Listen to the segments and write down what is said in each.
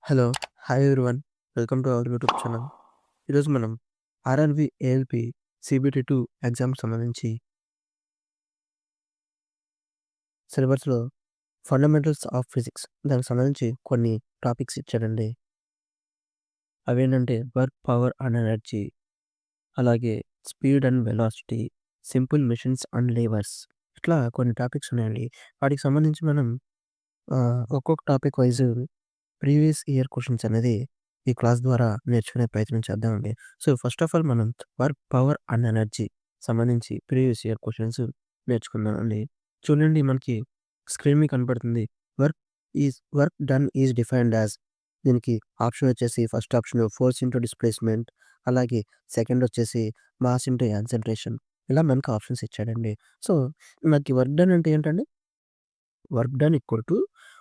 Hello. Hi everyone. Welcome to our YouTube channel. ఈరోజు మనం RRB, ALP, CBT 2 ఎగ్జామ్‌కి సంబంధించి సిలబస్‌లో ఫండమెంటల్స్ ఆఫ్ ఫిజిక్స్ దానికి సంబంధించి కొన్ని టాపిక్స్ ఇచ్చాడండి. అవేంటంటే వర్క్, పవర్ అండ్ ఎనర్జీ, అలాగే speed and velocity, simple machines and levers, ఇట్లా కొన్ని టాపిక్స్ ఉన్నాయండి. వాటికి సంబంధించి మనం ఒక్కొక్క topic wise previous year questions అనేది ఈ క్లాస్ ద్వారా నేర్చుకునే ప్రయత్నం చేద్దామండి. సో, ఫస్ట్ ఆఫ్ ఆల్ మనం వర్క్, పవర్ అండ్ ఎనర్జీ సంబంధించి ప్రీవియస్ ఇయర్ క్వెషన్స్ నేర్చుకుందామండి. చూడండి, మనకి స్క్రీన్ మీద కనపడుతుంది. Work done is defined as, దీనికి ఆప్షన్ వచ్చేసి first option force into displacement, అలాగే సెకండ్ వచ్చేసి మాస్ ఇంటూ యాక్సలరేషన్. ఇలా మనకు ఆప్షన్స్ ఇచ్చాడండి. సో, మనకి వర్క్ డన్ అంటే ఏంటండి? Work done equal to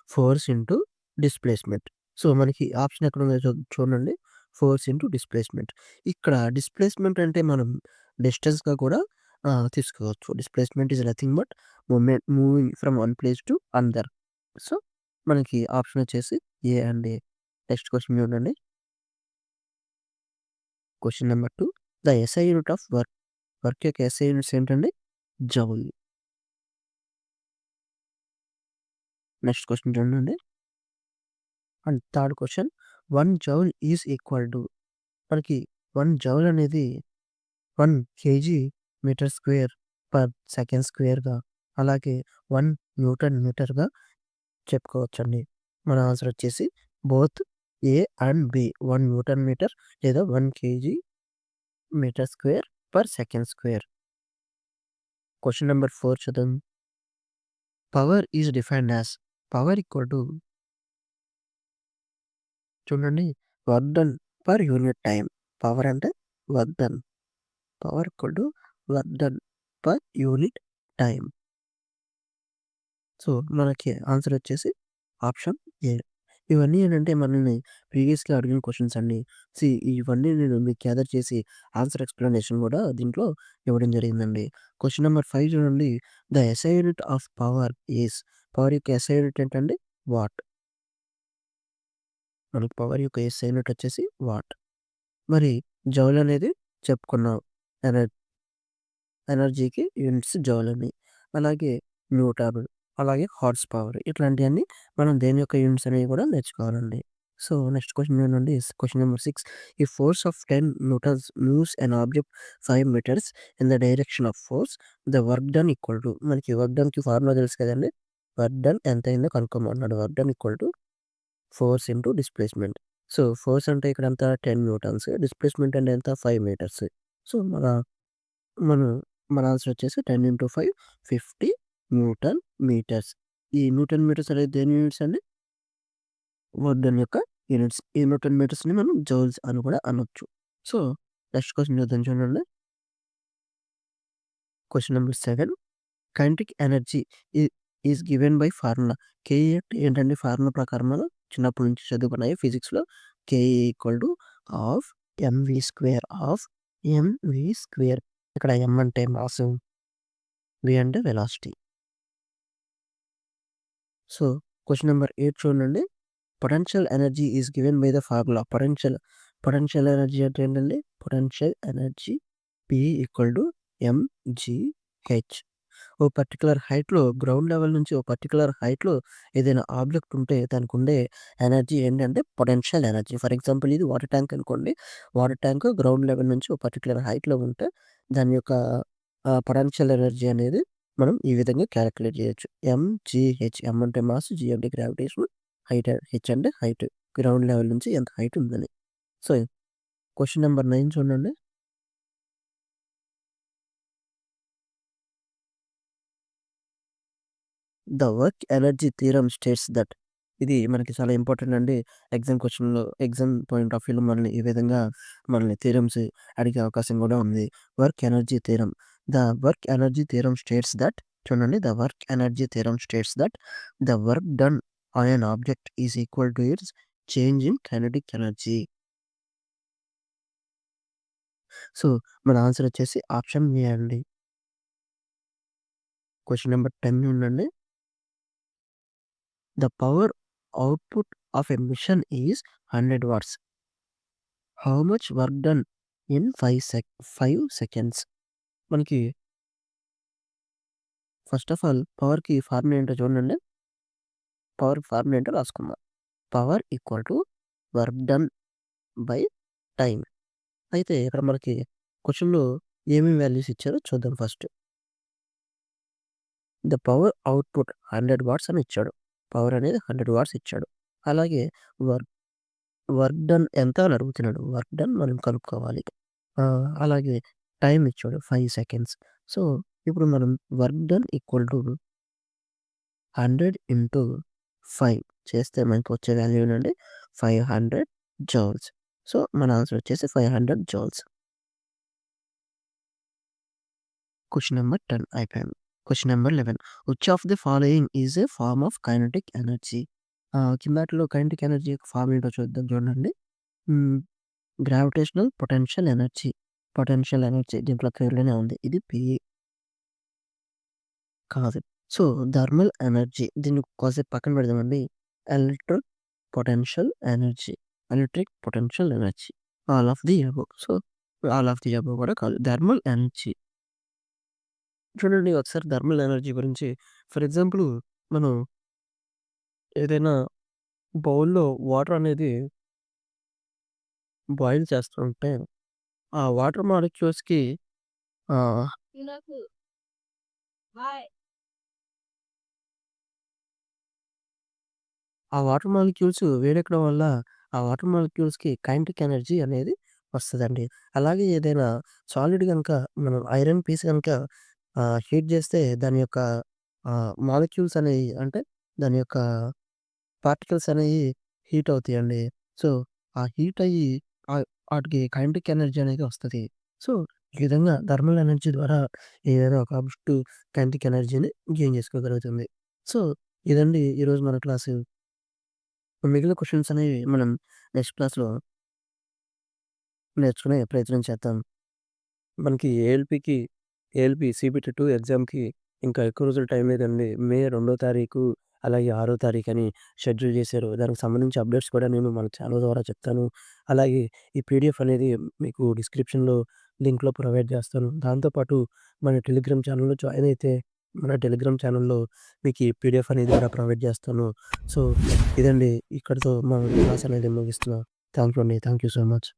force into displacement. So, మనకి ఆప్షన్ ఎక్కడుందో చూడండి. Force into displacement. ఇక్కడ డిస్ప్లేస్మెంట్ అంటే మనం డిస్టెన్స్‌గా కూడా తీసుకోవచ్చు. Displacement is nothing but moving from one place to another. So, మనకి ఆప్షన్ వచ్చేసి A and A. Next question చూడండి. Question number 2. The SI unit of work. Work యొక్క ఎస్ఐ యూనిట్స్ ఏంటండి? జౌల్. నెక్స్ట్ క్వెషన్ చూడండి. And third question, 1 joule is equal to, మనకి 1 joule అనేది 1 KG metre square per second స్క్వేర్‌గా, అలాగే 1 newton మీటర్‌గా చెప్పుకోవచ్చండి. మన ఆన్సర్ వచ్చేసి both A and B. 1 newton metre లేదా 1 KG metre square per second square. Question number 4 చూద్దాం. Power is defined as, power equal to, చూడండి, work done per unit time. Power అంటే work done. Power equal to work done per unit time. So, మనకి answer వచ్చేసి option ఏ. ఇవన్నీ ఏంటంటే మనల్ని ప్రీవియస్‌గా అడిగిన క్వెషన్స్ అండి. ఇవన్నీ నేను మీకు గ్యాదర్ చేసి ఆన్సర్ ఎక్స్‌ప్లనేషన్ కూడా దీంట్లో ఇవ్వడం జరిగిందండి. క్వెషన్ నంబర్ 5 చూడండి. The SI unit of power is, power యొక్క ఎస్ఐ యూనిట్ ఏంటండి? వాట్. మనకి పవర్ యొక్క ఎస్ఐ యూనిట్ వచ్చేసి వాట్. మరి జౌల్ అనేది చెప్పుకున్నాం. ఎన ఎనర్జీకి యూనిట్స్ జౌల్ అని. అలాగే న్యూటన్, అలాగే హార్స్ పవర్, ఇట్లాంటియన్నీ మనం దేని యొక్క యూనిట్స్ అనేవి కూడా నేర్చుకోవాలండి. సో, నెక్స్ట్ క్వెషన్ ఏంటంటే క్వెషన్ నంబర్ 6. ఈ force of 10 newtons moves an object 5 metres in the direction of force, the work done equal to, మనకి వర్క్ డన్‌కి ఫార్ములా తెలుసు కదండీ! వర్క్ డన్ ఎంత అయిందో కనుక్కోమన్నాడు. Work done equal to force into displacement. So, force అంటే ఇక్కడ ఎంత 10 న్యూటన్స్, డిస్ప్లేస్మెంట్ అంటే ఎంత 5 మీటర్స్. సో, మన మన ఆన్సర్ వచ్చేసి 10 ఇంటూ 5 50 న్యూటన్ మీటర్స్. ఈ న్యూటన్ మీటర్స్ అనేది దేని యూనిట్స్ అండి? వర్క్ డన్ యొక్క యూనిట్స్. ఈ న్యూటన్ మీటర్స్‌ని మనం జౌల్స్ అని కూడా అనొచ్చు. సో, నెక్స్ట్ క్వెషన్ చూద్దాం చూడండి. Question number 7. కైనెటిక్ ఎనర్జీ ఈ is given by formula. KE అంటే ఏంటండి? ఫార్ములా ప్రకారం మనం చిన్నప్పటి నుంచి చదువుకున్నాయి ఫిజిక్స్‌లో. KE equal to half MV square of MV square. ఇక్కడ ఎం అంటే మాస్, వి అంటే వెలాసిటీ. సో, క్వెషన్ నంబర్ 8 చూడండి. Potential energy is given by the formula. Potential energy అంటే ఏంటండి? Potential energy P equal to MGH. Oh particular హైట్‌లో, ground level నుంచి ఓ particular హైట్‌లో ఏదైనా ఆబ్జెక్ట్ ఉంటే దానికుండే ఎనర్జీ ఏంటంటే పొటెన్షియల్ ఎనర్జీ. ఫర్ ఎగ్జాంపుల్ ఇది వాటర్ ట్యాంక్ అనుకోండి. వాటర్ ట్యాంక్ గ్రౌండ్ లెవెల్ నుంచి ఓ పర్టిక్యులర్ హైట్‌లో ఉంటే దాని యొక్క పొటెన్షియల్ ఎనర్జీ అనేది మనం ఈ విధంగా కాలిక్యులేట్ చేయొచ్చు. ఎంజీహెచ్. ఎం అంటే మాస్, జీ అంటే గ్రావిటేషన్, హెచ్ అంటే హైట్. గ్రౌండ్ లెవెల్ నుంచి ఎంత హైట్ ఉందని. సో, క్వెషన్ నంబర్ 9 చూడండి. The work energy theorem states that, ఇది మనకి చాలా ఇంపార్టెంట్ అండి. ఎగ్జామ్ పాయింట్ ఆఫ్ వ్యూలో మనల్ని ఈ విధంగా థియరమ్స్ అడిగే అవకాశం కూడా ఉంది. Work energy theorem. The work energy theorem states that, చూడండి, the work energy theorem states that the work done on an object is equal to its change in kinetic energy. So, మన answer వచ్చేసి option A అండి. Question number 10 ఉండండి. The power output of a machine is 100 watts. How much work done in 5 seconds. మనకి first of all పవర్‌కి formula ఏంటో చూడండి. Power formula ఏంటో రాసుకుందాం. Power equal to work done by time. అయితే ఇక్కడ మనకి క్వెషన్‌లో ఏమేమి వాల్యూస్ ఇచ్చారో చూద్దాం first. The power output 100 watts అని ఇచ్చాడు. పవర్ అనేది 100 వాట్స్ ఇచ్చాడు. అలాగే వర్క్ వర్క్ డన్ ఎంత అని అడుగుతున్నాడు. వర్క్ డన్ మనం కనుక్కోవాలి. అలాగే టైమ్ ఇచ్చాడు 5 సెకండ్స్. సో, ఇప్పుడు మనం work done equal to 100 into 5 చేస్తే మనకొచ్చే వాల్యూ ఏంటంటే 500 జౌల్స్. సో, మన ఆన్సర్ వచ్చేసి 500 జౌల్స్. క్వెషన్ నంబర్ 10 అయిపోయింది. Question number 11 which of the following is a form of kinetic energy? కిందాటిలో కైనెటిక్ ఎనర్జీ యొక్క ఫార్మ్ ఏంటో చూద్దాం చూడండి. Hmm. Gravitational potential energy. Potential energy దీంట్లో పేరులోనే ఉంది. ఇది కాదు. సో, థర్మల్ ఎనర్జీ దీన్ని కాసేపు పక్కన పెడదామండి. Electric potential energy. Electric potential energy. All of the above. So, all of the above కూడా కాదు. Thermal energy. చూడండి ఒకసారి థర్మల్ ఎనర్జీ గురించి ఫర్ ఎగ్జాంపుల్ మనం ఏదైనా బౌల్‌లో వాటర్ అనేది బాయిల్ చేస్తుంటే ఆ వాటర్ మాలిక్యూల్స్‌కి ఆహ్, ఆ వాటర్ మాలిక్యూల్స్ వేడెక్కడం వల్ల ఆ వాటర్ మాలిక్యూల్స్‌కి కైనెటిక్ ఎనర్జీ అనేది వస్తదండి. అలాగే ఏదైనా సాలిడ్ గనుక మనం ఐరన్ పీస్ గనుక హీట్ చేస్తే దాని యొక్క మాలిక్యూల్స్ అనేవి అంటే దాని యొక్క పార్టికల్స్ అనేయి హీట్ అవుతాయండి. సో, ఆ హీట్ అయ్యి ఆటికి కైనెటిక్ ఎనర్జీ అనేది వస్తది. సో, ఈ విధంగా థర్మల్ ఎనర్జీ ద్వారా ఏదైనా ఒక ఆబ్జెక్ట్ కైనెటిక్ ఎనర్జీని గెయిన్ చేసుకోగలుగుతుంది. సో, ఇదండి ఈరోజు మన క్లాసు. మిగిలిన క్వెషన్స్ అనేవి మనం నెక్స్ట్ క్లాస్‌లో నేర్చుకునే ప్రయత్నం చేద్దాం. మనకి ఏఎల్‌పీ సీబీటీ 2 ఎగ్జామ్‌కి ఇంకా ఎక్కువ రోజులు టైం లేదండి. మే 2 తారీఖు, అలాగే 6 తారీఖని షెడ్యూల్ చేశారు. దానికి సంబంధించి అప్డేట్స్ కూడా నేను మన ఛానల్ ద్వారా చెప్తాను. అలాగే ఈ పీడీఎఫ్ అనేది మీకు డిస్క్రిప్షన్‌లో లింక్‌లో ప్రొవైడ్ చేస్తాను. దాంతో పాటు మన టెలిగ్రామ్ ఛానల్‌లో జాయిన్ అయితే మన టెలిగ్రామ్ ఛానల్‌లో మీకు ఈ పీడీఎఫ్ అనేది కూడా ప్రొవైడ్ చేస్తాను. సో, ఇదండి ఇక్కడితో మన క్లాస్ అనేది ముగిస్తున్నా. థాంక్ యూ అండి. Thank you so much.